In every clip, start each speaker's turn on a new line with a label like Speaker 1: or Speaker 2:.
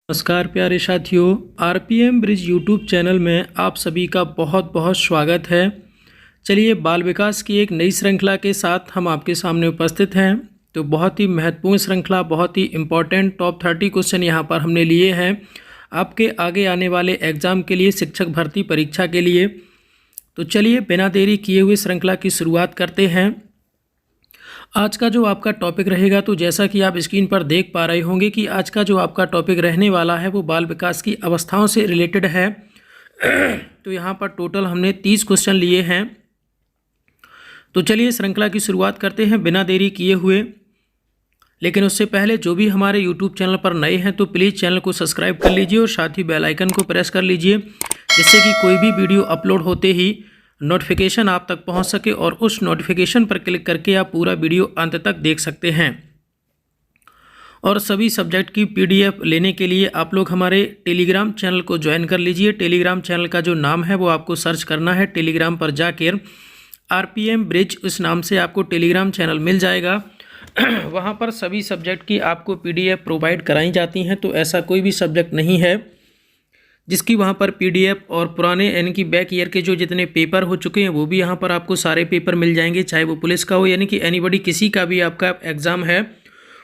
Speaker 1: नमस्कार प्यारे साथियों, आरपीएम ब्रिज यूट्यूब चैनल में आप सभी का बहुत बहुत स्वागत है। चलिए, बाल विकास की एक नई श्रृंखला के साथ हम आपके सामने उपस्थित हैं। तो बहुत ही महत्वपूर्ण श्रृंखला, बहुत ही इम्पॉर्टेंट टॉप 30 क्वेश्चन यहाँ पर हमने लिए हैं आपके आगे आने वाले एग्ज़ाम के लिए, शिक्षक भर्ती परीक्षा के लिए। तो चलिए, बिना देरी किए हुए श्रृंखला की शुरुआत करते हैं। आज का जो आपका टॉपिक रहेगा, तो जैसा कि आप स्क्रीन पर देख पा रहे होंगे कि आज का जो आपका टॉपिक रहने वाला है वो बाल विकास की अवस्थाओं से रिलेटेड है। तो यहाँ पर टोटल हमने 30 क्वेश्चन लिए हैं। तो चलिए श्रृंखला की शुरुआत करते हैं बिना देरी किए हुए। लेकिन उससे पहले जो भी हमारे यूट्यूब चैनल पर नए हैं तो प्लीज़ चैनल को सब्सक्राइब कर लीजिए और साथ ही बेल आइकन को प्रेस कर लीजिए, जिससे कि कोई भी वीडियो अपलोड होते ही नोटिफिकेशन आप तक पहुंच सके और उस नोटिफिकेशन पर क्लिक करके आप पूरा वीडियो अंत तक देख सकते हैं। और सभी सब्जेक्ट की पीडीएफ लेने के लिए आप लोग हमारे टेलीग्राम चैनल को ज्वाइन कर लीजिए। टेलीग्राम चैनल का जो नाम है वो आपको सर्च करना है, टेलीग्राम पर जाकर आरपीएम ब्रिज उस नाम से आपको टेलीग्राम चैनल मिल जाएगा। वहाँ पर सभी सब्जेक्ट की आपको पीडीएफ प्रोवाइड कराई जाती हैं। तो ऐसा कोई भी सब्जेक्ट नहीं है जिसकी वहाँ पर पीडीएफ और पुराने यानी कि बैक ईयर के जो जितने पेपर हो चुके हैं वो भी यहाँ पर आपको सारे पेपर मिल जाएंगे, चाहे वो पुलिस का हो यानी कि एनीबॉडी, किसी का भी आपका एग्ज़ाम है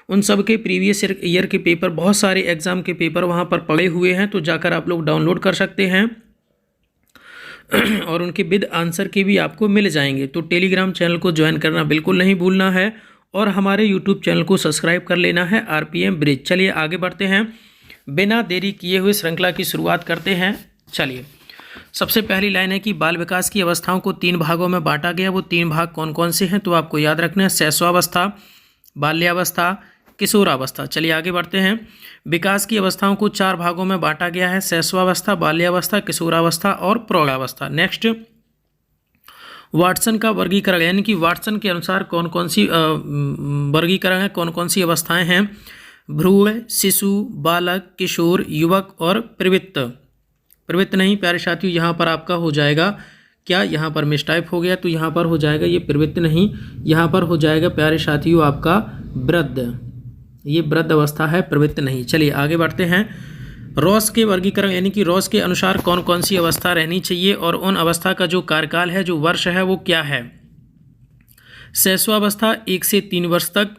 Speaker 1: उन सब के प्रीवियस ईयर के पेपर, बहुत सारे एग्ज़ाम के पेपर वहाँ पर पड़े हुए हैं। तो जाकर आप लोग डाउनलोड कर सकते हैं और उनके विद आंसर के भी आपको मिल जाएंगे। तो टेलीग्राम चैनल को ज्वाइन करना बिल्कुल नहीं भूलना है और हमारे यूट्यूब चैनल को सब्सक्राइब कर लेना है, आरपीएम ब्रिज। चलिए आगे बढ़ते हैं, बिना देरी किए हुए श्रृंखला की शुरुआत करते हैं। चलिए, सबसे पहली लाइन है कि बाल विकास की अवस्थाओं को 3 भागों में बांटा गया। वो 3 भाग कौन कौन से हैं तो आपको याद रखना है, शैशवावस्था, बाल्यावस्था, किशोरावस्था। चलिए आगे बढ़ते हैं। विकास की अवस्थाओं को 4 भागों में बांटा गया है, शैशवावस्था, बाल्यावस्था, किशोरावस्था और प्रौढ़ावस्था। नेक्स्ट, वाटसन का वर्गीकरण यानी कि वाटसन के अनुसार कौन कौन सी वर्गीकरण है, कौन कौन सी अवस्थाएं हैं, भ्रूण, शिशु, बालक, किशोर, युवक और प्रवृत्त नहीं प्यारे साथियों, यहाँ पर आपका हो जाएगा क्या, यहाँ पर मिसटाइप हो गया, तो यहाँ पर हो जाएगा ये प्रवृत्त नहीं, यहाँ पर हो जाएगा प्यारे साथियों आपका वृद्ध। ये वृद्ध अवस्था है, प्रवृत्त नहीं। चलिए आगे बढ़ते हैं। रॉस के वर्गीकरण यानी कि रॉस के अनुसार कौन कौन सी अवस्था रहनी चाहिए और उन अवस्था का जो कार्यकाल है, जो वर्ष है, वो क्या है। शैशवावस्था 1 से 3 वर्ष तक,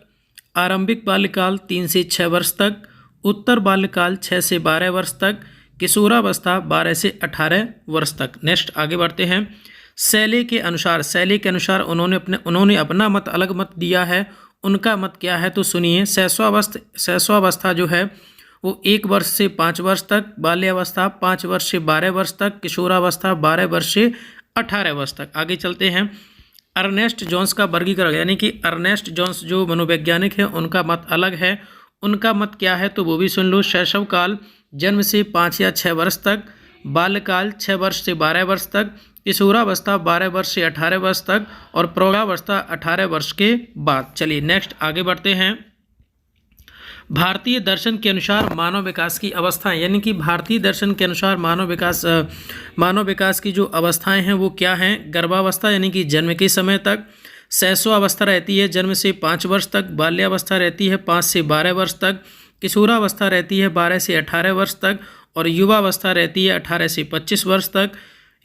Speaker 1: आरंभिक बाल्यकाल 3 से 6 वर्ष तक, उत्तर बाल्यकाल 6 से 12 वर्ष तक, किशोरावस्था 12 से 18 वर्ष तक। नेक्स्ट आगे बढ़ते हैं। शैली के अनुसार उन्होंने अपना मत, अलग मत दिया है। उनका मत क्या है तो सुनिए। शैशवावस्था जो है वो 1 वर्ष से 5 वर्ष तक, बाल्यावस्था 5 वर्ष से 12 वर्ष तक, किशोरावस्था 12 वर्ष से 18 वर्ष तक। आगे चलते हैं। अर्नेस्ट जॉन्स का वर्गीकरण यानी कि अर्नेस्ट जॉन्स जो मनोवैज्ञानिक है उनका मत अलग है। उनका मत क्या है तो वो भी सुन लो। शैशव काल जन्म से 5 या 6 वर्ष तक, बाल्यकाल 6 वर्ष से 12 वर्ष तक, किशोरावस्था 12 वर्ष से 18 वर्ष तक और प्रौढ़ावस्था 18 वर्ष के बाद। चलिए नेक्स्ट आगे बढ़ते हैं। भारतीय दर्शन के अनुसार मानव विकास की अवस्थाएं यानी कि भारतीय दर्शन के अनुसार मानव विकास की जो अवस्थाएं हैं वो क्या हैं। गर्भावस्था यानी कि जन्म के समय तक, शैशवावस्था रहती है जन्म से 5 वर्ष तक, बाल्यावस्था रहती है 5 से 12 वर्ष तक, किशोरावस्था रहती है 12 से 18 वर्ष तक और युवावस्था रहती है 18 से 25 वर्ष तक,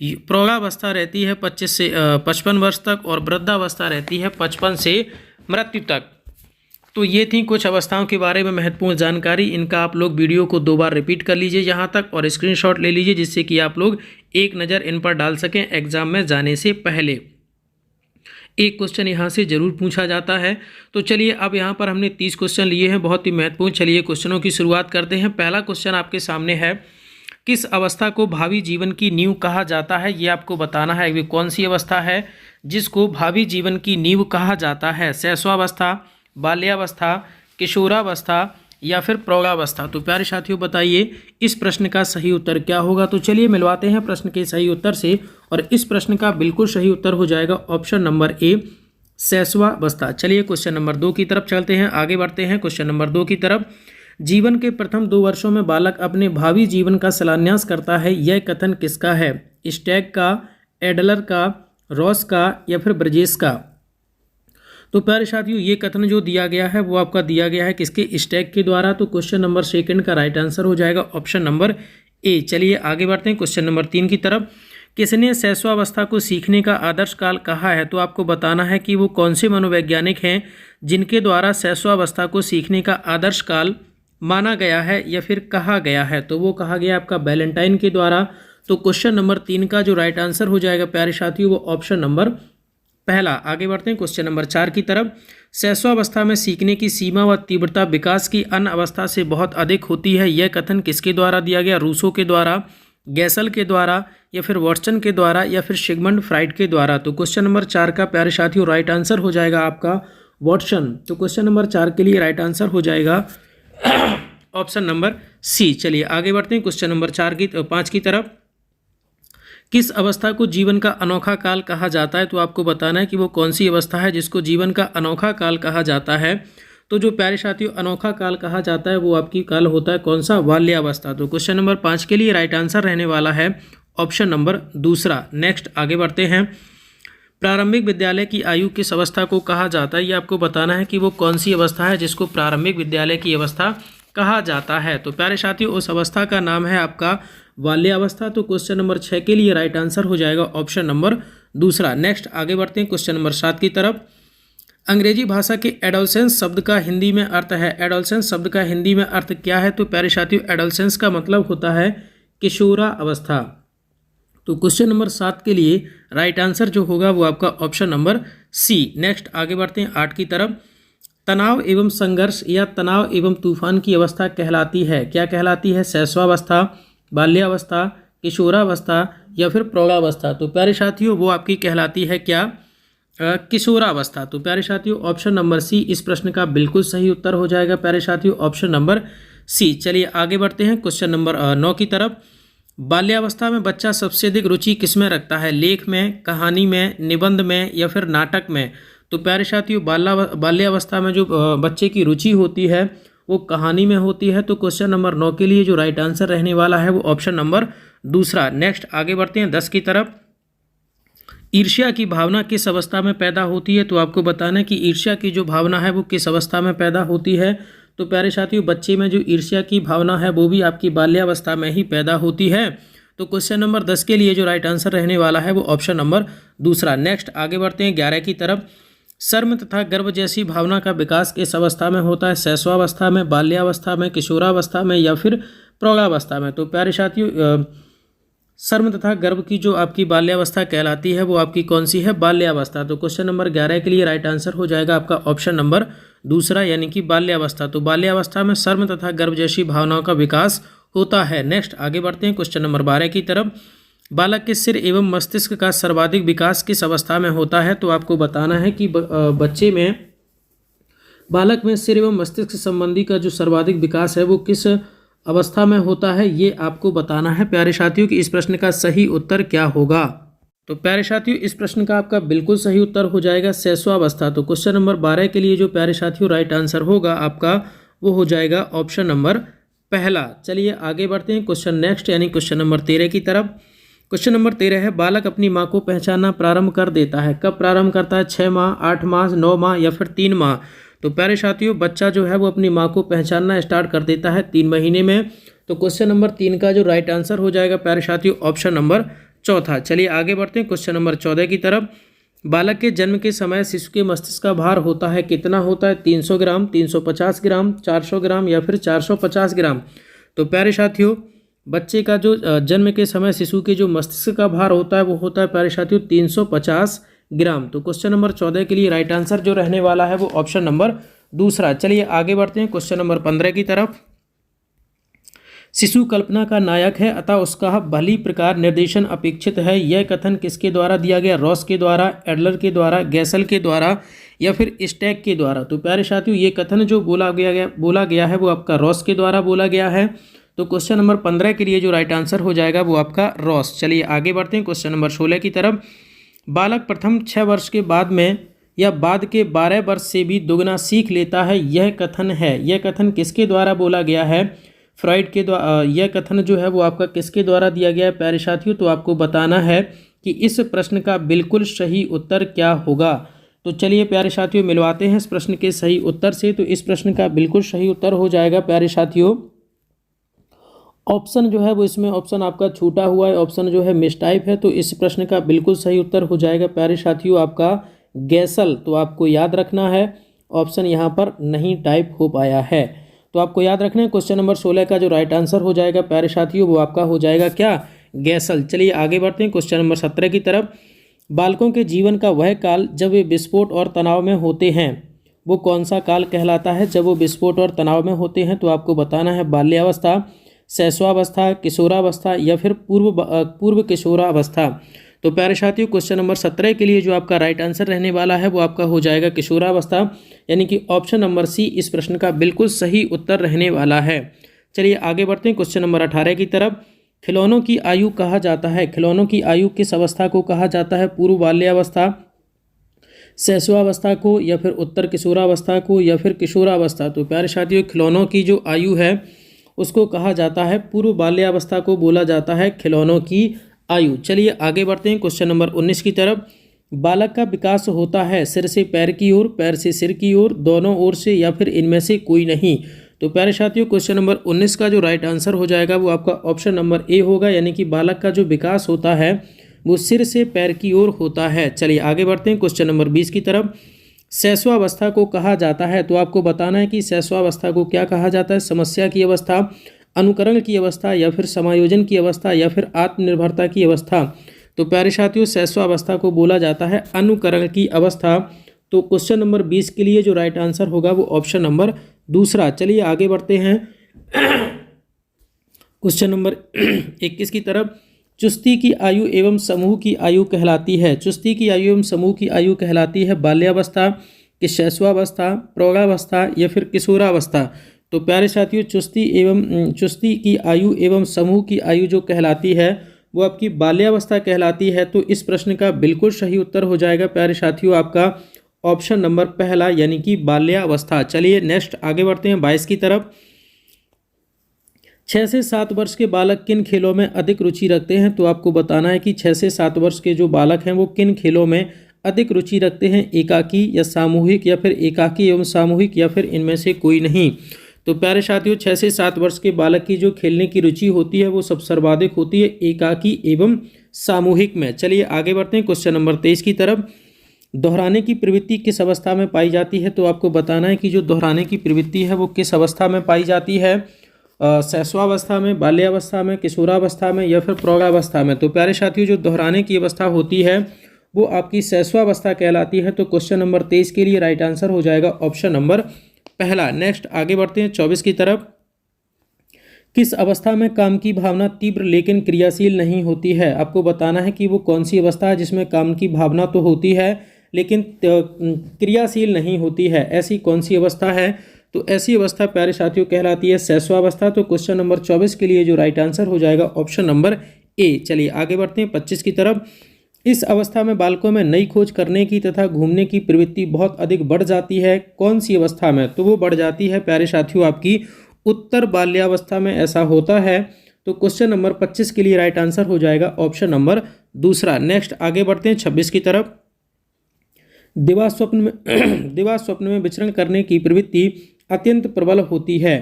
Speaker 1: प्रौढ़ावस्था रहती है 25 से 55 वर्ष तक और वृद्धावस्था रहती है 55 से मृत्यु तक। तो ये थी कुछ अवस्थाओं के बारे में महत्वपूर्ण जानकारी। इनका आप लोग वीडियो को 2 बार रिपीट कर लीजिए यहाँ तक और स्क्रीनशॉट ले लीजिए, जिससे कि आप लोग एक नज़र इन पर डाल सकें एग्ज़ाम में जाने से पहले। एक क्वेश्चन यहाँ से ज़रूर पूछा जाता है। तो चलिए, अब यहाँ पर हमने 30 क्वेश्चन लिए हैं, बहुत ही महत्वपूर्ण। चलिए क्वेश्चनों की शुरुआत करते हैं। पहला क्वेश्चन आपके सामने है, किस अवस्था को भावी जीवन की नींव कहा जाता है। ये आपको बताना है वे कौन सी अवस्था है जिसको भावी जीवन की नींव कहा जाता है। शैशवावस्था, बाल्यावस्था, किशोरावस्था या फिर प्रौढ़ावस्था। तो प्यारे साथियों बताइए इस प्रश्न का सही उत्तर क्या होगा। तो चलिए मिलवाते हैं प्रश्न के सही उत्तर से और इस प्रश्न का बिल्कुल सही उत्तर हो जाएगा ऑप्शन नंबर ए, शैशवावस्था। चलिए क्वेश्चन नंबर 2 की तरफ चलते हैं, आगे बढ़ते हैं क्वेश्चन नंबर 2 की तरफ। जीवन के प्रथम 2 वर्षों में बालक अपने भावी जीवन का शिलान्यास करता है। यह कथन किसका है। स्टैग का, एडलर का, रॉस का या फिर ब्रजेश का। तो प्यारे साथियों ये कथन जो दिया गया है वो आपका दिया गया है किसके, स्टैग के द्वारा। तो क्वेश्चन नंबर सेकंड का राइट आंसर हो जाएगा ऑप्शन नंबर ए। चलिए आगे बढ़ते हैं क्वेश्चन नंबर 3 की तरफ। किसने शैशवावस्था को सीखने का आदर्श काल कहा है? तो आपको बताना है कि वो कौन से मनोवैज्ञानिक हैं जिनके द्वारा शैशवावस्था को सीखने का आदर्श काल माना गया है या फिर कहा गया है। तो वो कहा गया आपका वैलेंटाइन के द्वारा। तो क्वेश्चन नंबर 3 का जो राइट आंसर हो जाएगा प्यारे साथियों वो ऑप्शन नंबर पहला। आगे बढ़ते हैं क्वेश्चन नंबर 4 की तरफ। शैशवावस्था में सीखने की सीमा व तीव्रता विकास की अन्य अवस्था से बहुत अधिक होती है, यह कथन किसके द्वारा दिया गया? रूसो के द्वारा, गैसल के द्वारा, या फिर वॉटसन के द्वारा, या फिर सिगमंड फ्राइड के द्वारा। तो क्वेश्चन नंबर 4 का प्यारे साथियों राइट आंसर हो जाएगा आपका वॉटसन। तो क्वेश्चन नंबर 4 के लिए राइट आंसर हो जाएगा ऑप्शन नंबर सी। चलिए आगे बढ़ते हैं क्वेश्चन नंबर 5 की तरफ। किस अवस्था को जीवन का अनोखा काल कहा जाता है? तो आपको बताना है कि वो कौन सी अवस्था है जिसको जीवन का अनोखा काल कहा जाता है। तो जो प्यारे साथियों अनोखा काल कहा जाता है वो आपकी काल होता है कौन सा? बाल्यावस्था। तो क्वेश्चन नंबर 5 के लिए राइट आंसर रहने वाला है ऑप्शन नंबर दूसरा। नेक्स्ट आगे बढ़ते हैं। प्रारंभिक विद्यालय की आयु किस अवस्था को कहा जाता है? ये आपको बताना है कि वो कौन सी अवस्था है जिसको प्रारंभिक विद्यालय की अवस्था कहा जाता है। तो प्यारे साथियों उस अवस्था का नाम है आपका बाल्यावस्था। तो क्वेश्चन नंबर 6 के लिए राइट आंसर हो जाएगा ऑप्शन नंबर दूसरा। नेक्स्ट आगे बढ़ते हैं क्वेश्चन नंबर 7 की तरफ। अंग्रेजी भाषा के एडोलसेंस शब्द का हिंदी में अर्थ है। एडोलसेंस शब्द का हिंदी में अर्थ क्या है? तो प्यारे साथियों एडोलसेंस का मतलब होता है किशोरा अवस्था। तो क्वेश्चन नंबर 7 के लिए राइट आंसर जो होगा वो आपका ऑप्शन नंबर सी। नेक्स्ट आगे बढ़ते हैं 8 की तरफ। तनाव एवं संघर्ष या तनाव एवं तूफान की अवस्था कहलाती है, क्या कहलाती है? शैशवावस्था, बाल्यावस्था, किशोरावस्था, या फिर प्रौढ़ावस्था। तो प्यारे साथियों वो आपकी कहलाती है क्या? किशोरावस्था। तो प्यारे साथियों ऑप्शन नंबर सी इस प्रश्न का बिल्कुल सही उत्तर हो जाएगा प्यारे साथियों ऑप्शन नंबर सी। चलिए आगे बढ़ते हैं क्वेश्चन नंबर 9 की तरफ। बाल्यावस्था में बच्चा सबसे अधिक रुचि किसमें रखता है? लेख में, कहानी में, निबंध में, या फिर नाटक में। तो प्यारे साथियों बाल्यावस्था में जो बच्चे की रुचि होती है वो कहानी में होती है। तो क्वेश्चन नंबर 9 के लिए जो राइट आंसर रहने वाला है वो ऑप्शन नंबर दूसरा। नेक्स्ट आगे बढ़ते हैं 10 की तरफ। ईर्ष्या की भावना किस अवस्था में पैदा होती है? तो आपको बताना है कि ईर्ष्या की जो भावना है वो किस अवस्था में पैदा होती है। तो प्यारे साथियों बच्चे में जो ईर्ष्या की भावना है वो भी आपकी बाल्यावस्था में ही पैदा होती है। तो क्वेश्चन नंबर 10 के लिए जो राइट आंसर रहने वाला है वो ऑप्शन नंबर दूसरा। नेक्स्ट आगे बढ़ते हैं 11 की तरफ। शर्म तथा गर्व जैसी भावना का विकास किस अवस्था में होता है? शैशवावस्था में, बाल्यावस्था में, किशोरावस्था में, या फिर प्रौढ़ावस्था में। तो प्यारे साथियों शर्म तथा गर्व की जो आपकी बाल्यावस्था कहलाती है वो आपकी कौन सी है? बाल्यावस्था। तो क्वेश्चन नंबर 11 के लिए राइट आंसर हो जाएगा आपका ऑप्शन नंबर दूसरा यानी कि बाल्यावस्था। तो बाल्यावस्था में शर्म तथा गर्व जैसी भावनाओं का विकास होता है। नेक्स्ट आगे बढ़ते हैं क्वेश्चन नंबर 12 की तरफ। बालक के सिर एवं मस्तिष्क का सर्वाधिक विकास किस अवस्था में होता है? तो आपको बताना है कि बच्चे में, बालक में सिर एवं मस्तिष्क संबंधी का जो सर्वाधिक विकास है वो किस अवस्था में होता है, ये आपको बताना है प्यारे साथियों कि इस प्रश्न का सही उत्तर क्या होगा। तो प्यारे साथियों इस प्रश्न का आपका बिल्कुल सही उत्तर हो जाएगा शैशवावस्था। तो क्वेश्चन नंबर 12 के लिए जो प्यारे साथियों राइट आंसर होगा आपका वो हो जाएगा ऑप्शन नंबर पहला। चलिए आगे बढ़ते हैं क्वेश्चन नेक्स्ट यानी क्वेश्चन नंबर 13 की तरफ। क्वेश्चन नंबर 13 है, बालक अपनी माँ को पहचानना प्रारंभ कर देता है, कब प्रारंभ करता है? 6 माह, 8 माह, 9 माह, या फिर 3 माह। तो प्यारे साथियों बच्चा जो है वो अपनी माँ को पहचानना स्टार्ट कर देता है 3 महीने में। तो क्वेश्चन नंबर 3 का जो राइट आंसर हो जाएगा प्यारे साथियों ऑप्शन नंबर चौथा। चलिए आगे बढ़ते हैं क्वेश्चन नंबर 14 की तरफ। बालक के जन्म के समय शिशु के मस्तिष्क का भार होता है कितना होता है? 300 ग्राम, 350 ग्राम, 400 ग्राम, या फिर 450 ग्राम। तो प्यारे साथियों बच्चे का जो जन्म के समय शिशु के जो मस्तिष्क का भार होता है वो होता है प्यारे साथियों 350 ग्राम। तो क्वेश्चन नंबर 14 के लिए राइट आंसर जो रहने वाला है वो ऑप्शन नंबर दूसरा। चलिए आगे बढ़ते हैं क्वेश्चन नंबर 15 की तरफ। शिशु कल्पना का नायक है अतः उसका भली प्रकार निर्देशन अपेक्षित है, यह कथन किसके द्वारा दिया गया? रॉस के द्वारा, एडलर के द्वारा, गैसल के द्वारा, या फिर स्टैग के द्वारा। तो प्यारे साथियों ये कथन जो बोला गया है वो आपका रॉस के द्वारा बोला गया है। तो क्वेश्चन नंबर 15 के लिए जो राइट आंसर हो जाएगा वो आपका रॉस। चलिए आगे बढ़ते हैं क्वेश्चन नंबर 16 की तरफ। बालक प्रथम 6 वर्ष के बाद में या बाद के 12 वर्ष से भी दुगना सीख लेता है, यह कथन है, यह कथन किसके द्वारा बोला गया है? फ्रॉइड के द्वारा। यह कथन जो है वो आपका किसके द्वारा दिया गया है प्यारे साथियों? तो आपको बताना है कि इस प्रश्न का बिल्कुल सही उत्तर क्या होगा। तो चलिए प्यारे साथियों मिलवाते हैं इस प्रश्न के सही उत्तर से। तो इस प्रश्न का बिल्कुल सही उत्तर हो जाएगा प्यारे साथियों ऑप्शन जो है वो इसमें ऑप्शन आपका छूटा हुआ है, ऑप्शन जो है मिस टाइप है। तो इस प्रश्न का बिल्कुल सही उत्तर हो जाएगा प्यारे साथियों आपका गैसल। तो आपको याद रखना है ऑप्शन यहाँ पर नहीं टाइप हो पाया है। तो आपको याद रखना है क्वेश्चन नंबर 16 का जो राइट आंसर हो जाएगा प्यारे साथियों वो आपका हो जाएगा क्या, गैसल। चलिए आगे बढ़ते हैं क्वेश्चन नंबर 17 की तरफ। बालकों के जीवन का वह काल जब वे विस्फोट और तनाव में होते हैं वो कौन सा काल कहलाता है? जब वो विस्फोट और तनाव में होते हैं तो आपको बताना है बाल्यावस्था, शैशवावस्था, किशोरावस्था या फिर पूर्व किशोरावस्था। तो प्यारे साथियों क्वेश्चन नंबर 17 के लिए जो आपका राइट आंसर रहने वाला है वो आपका हो जाएगा किशोरावस्था, यानी कि ऑप्शन नंबर सी इस प्रश्न का बिल्कुल सही उत्तर रहने वाला है। चलिए आगे बढ़ते हैं क्वेश्चन नंबर 18 की तरफ। खिलौनों की आयु कहा जाता है, खिलौनों की आयु किस अवस्था को कहा जाता है? पूर्व बाल्यावस्था, शैशवावस्था को या फिर उत्तर किशोरावस्था को या फिर किशोरावस्था। तो प्यारे साथियों खिलौनों की जो आयु है उसको कहा जाता है पूर्व बाल्यावस्था को बोला जाता है खिलौनों की आयु। चलिए आगे बढ़ते हैं क्वेश्चन नंबर 19 की तरफ। बालक का विकास होता है सिर से पैर की ओर, पैर से सिर की ओर, दोनों ओर से या फिर इनमें से कोई नहीं। तो प्यारे साथियों क्वेश्चन नंबर 19 का जो राइट आंसर हो जाएगा वो आपका ऑप्शन नंबर ए होगा, यानी कि बालक का जो विकास होता है वो सिर से पैर की ओर होता है। चलिए आगे बढ़ते हैं क्वेश्चन नंबर 20 की तरफ। शैशवावस्था को कहा जाता है, तो आपको बताना है कि शैशवावस्था को क्या कहा जाता है? समस्या की अवस्था, अनुकरण की अवस्था या फिर समायोजन की अवस्था या फिर आत्मनिर्भरता की अवस्था। तो प्यारे साथियों शैशवावस्था को बोला जाता है अनुकरण की अवस्था। तो क्वेश्चन नंबर 20 के लिए जो राइट आंसर होगा वो ऑप्शन नंबर दूसरा। चलिए आगे बढ़ते हैं क्वेश्चन नंबर 21 की तरफ। चुस्ती की आयु एवं समूह की आयु कहलाती है, चुस्ती की आयु एवं समूह की आयु कहलाती है बाल्यावस्था, कि शैशवावस्था, प्रौढ़ावस्था या फिर किशोरावस्था। तो प्यारे साथियों चुस्ती की आयु एवं समूह की आयु जो कहलाती है वो आपकी बाल्यावस्था कहलाती है। तो इस प्रश्न का बिल्कुल सही उत्तर हो जाएगा प्यारे साथियों आपका ऑप्शन नंबर पहला, यानी कि बाल्यावस्था। चलिए नेक्स्ट आगे बढ़ते हैं 22 की तरफ। 6 से 7 वर्ष के बालक किन खेलों में अधिक रुचि रखते हैं? तो आपको बताना है कि 6 से 7 वर्ष के जो बालक हैं वो किन खेलों में अधिक रुचि रखते हैं, एकाकी या सामूहिक या फिर एकाकी एवं सामूहिक या फिर इनमें से कोई नहीं। तो प्यारे साथियों 6 से 7 वर्ष के बालक की जो खेलने की रुचि होती है वो सब सर्वाधिक होती है एकाकी एवं सामूहिक में। चलिए आगे बढ़ते हैं क्वेश्चन नंबर 23 की तरफ। दोहराने की प्रवृत्ति किस अवस्था में पाई जाती है? तो आपको बताना है कि जो दोहराने की प्रवृत्ति है वो किस अवस्था में पाई जाती है, शैशवावस्था में, बाल्यावस्था में, किशोरावस्था में या फिर प्रौढ़ावस्था में। तो प्यारे साथियों जो दोहराने की अवस्था होती है वो आपकी शैशवावस्था कहलाती है। तो क्वेश्चन नंबर 23 के लिए राइट आंसर हो जाएगा ऑप्शन नंबर पहला। नेक्स्ट आगे बढ़ते हैं 24 की तरफ। किस अवस्था में काम की भावना तीव्र लेकिन क्रियाशील नहीं होती है? आपको बताना है कि वो कौन सी अवस्था है जिसमें काम की भावना तो होती है लेकिन क्रियाशील नहीं होती है, ऐसी कौन सी अवस्था है? तो ऐसी अवस्था प्यारे साथियों कहलाती है शैशवावस्था। तो क्वेश्चन नंबर 24 के लिए जो राइट आंसर हो जाएगा ऑप्शन नंबर ए। चलिए आगे बढ़ते हैं 25 की तरफ। इस अवस्था में बालकों में नई खोज करने की तथा घूमने की प्रवृत्ति बहुत अधिक बढ़ जाती है, कौन सी अवस्था में? तो वो बढ़ जाती है प्यारे साथियों आपकी उत्तर बाल्यावस्था में ऐसा होता है। तो क्वेश्चन नंबर 25 के लिए राइट आंसर हो जाएगा ऑप्शन नंबर दूसरा। नेक्स्ट आगे बढ़ते हैं 26 की तरफ। दिवा स्वप्न में विचरण करने की प्रवृत्ति अत्यंत प्रबल होती है।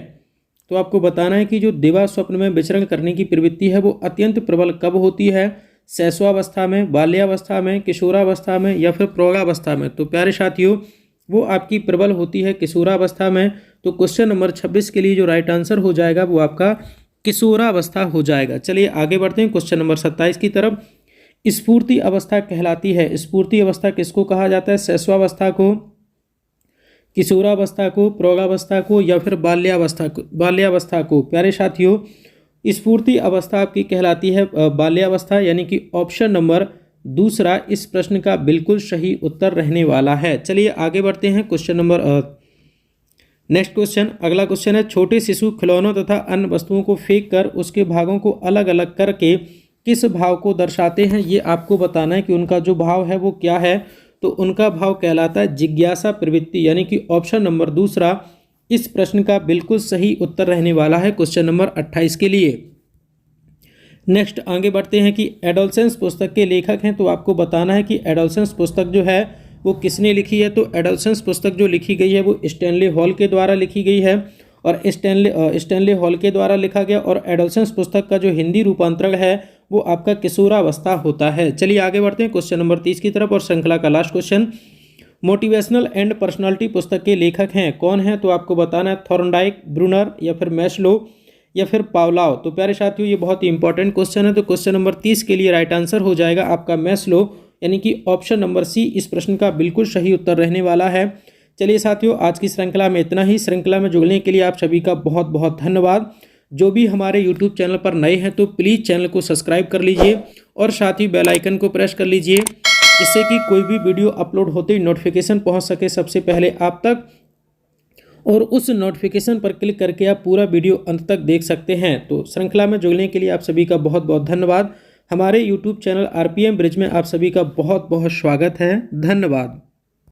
Speaker 1: तो आपको बताना है कि जो दिवा स्वप्न में विचरण करने की प्रवृत्ति है वो अत्यंत प्रबल कब होती है? शैशवावस्था में, बाल्यावस्था में, किशोरावस्था में या फिर प्रौढ़ावस्था में। तो प्यारे साथियों वो आपकी प्रबल होती है किशोरावस्था में। तो क्वेश्चन नंबर 26 के लिए जो राइट आंसर हो जाएगा वो आपका किशोरावस्था हो जाएगा। चलिए आगे बढ़ते हैं क्वेश्चन नंबर 27 की तरफ। स्फूर्ति अवस्था कहलाती है, स्फूर्ति अवस्था किसको कहा जाता है? शैशवावस्था को, किशोरावस्था को, प्रौढ़ावस्था को या फिर बाल्यावस्था को। प्यारे साथियों स्फूर्ति अवस्था आपकी कहलाती है बाल्यावस्था, यानी कि ऑप्शन नंबर दूसरा इस प्रश्न का बिल्कुल सही उत्तर रहने वाला है। चलिए आगे बढ़ते हैं क्वेश्चन नंबर नेक्स्ट क्वेश्चन। अगला क्वेश्चन है छोटे शिशु खिलौनों तथा अन्य वस्तुओं को फेंक कर उसके भागों को अलग अलग करके किस भाव को दर्शाते हैं? ये आपको बताना है कि उनका जो भाव है वो क्या है। तो उनका भाव कहलाता है जिज्ञासा प्रवृत्ति, यानी कि ऑप्शन नंबर दूसरा इस प्रश्न का बिल्कुल सही उत्तर रहने वाला है क्वेश्चन नंबर 28 के लिए। नेक्स्ट आगे बढ़ते हैं कि एडोलसेंस पुस्तक के लेखक हैं। तो आपको बताना है कि एडोलसेंस पुस्तक जो है वो किसने लिखी है? तो एडोलसेंस पुस्तक जो लिखी गई है वो स्टैनली हॉल के द्वारा लिखी गई है और स्टैनली हॉल के द्वारा लिखा गया। और एडोलसेंस पुस्तक का जो हिंदी रूपांतरण है वो आपका किशोरावस्था होता है। चलिए आगे बढ़ते हैं क्वेश्चन नंबर 30 की तरफ और श्रृंखला का last question. Motivational and personality पुस्तक के लेखक हैं कौन है? तो आपको बताना है थॉर्नडाइक, ब्रूनर या फिर मैस्लो या फिर पावलाव। तो प्यारे साथियों ये बहुत ही इंपॉर्टेंट क्वेश्चन है। तो क्वेश्चन नंबर 30 के लिए राइट आंसर हो जाएगा आपका मैस्लो, यानी कि ऑप्शन नंबर सी इस प्रश्न का बिल्कुल सही उत्तर रहने वाला है। चलिए साथियों आज की श्रृंखला में इतना ही। श्रृंखला में जुड़ने के लिए आप सभी का बहुत बहुत धन्यवाद। जो भी हमारे यूट्यूब चैनल पर नए हैं तो प्लीज़ चैनल को सब्सक्राइब कर लीजिए और साथ ही बेल आइकन को प्रेस कर लीजिए, जिससे कि कोई भी वीडियो अपलोड होते ही नोटिफिकेशन पहुंच सके सबसे पहले आप तक, और उस नोटिफिकेशन पर क्लिक करके आप पूरा वीडियो अंत तक देख सकते हैं। तो श्रृंखला में जुड़ने के लिए आप सभी का बहुत बहुत धन्यवाद। हमारे यूट्यूब चैनल RPM ब्रिज में आप सभी का बहुत बहुत स्वागत है। धन्यवाद।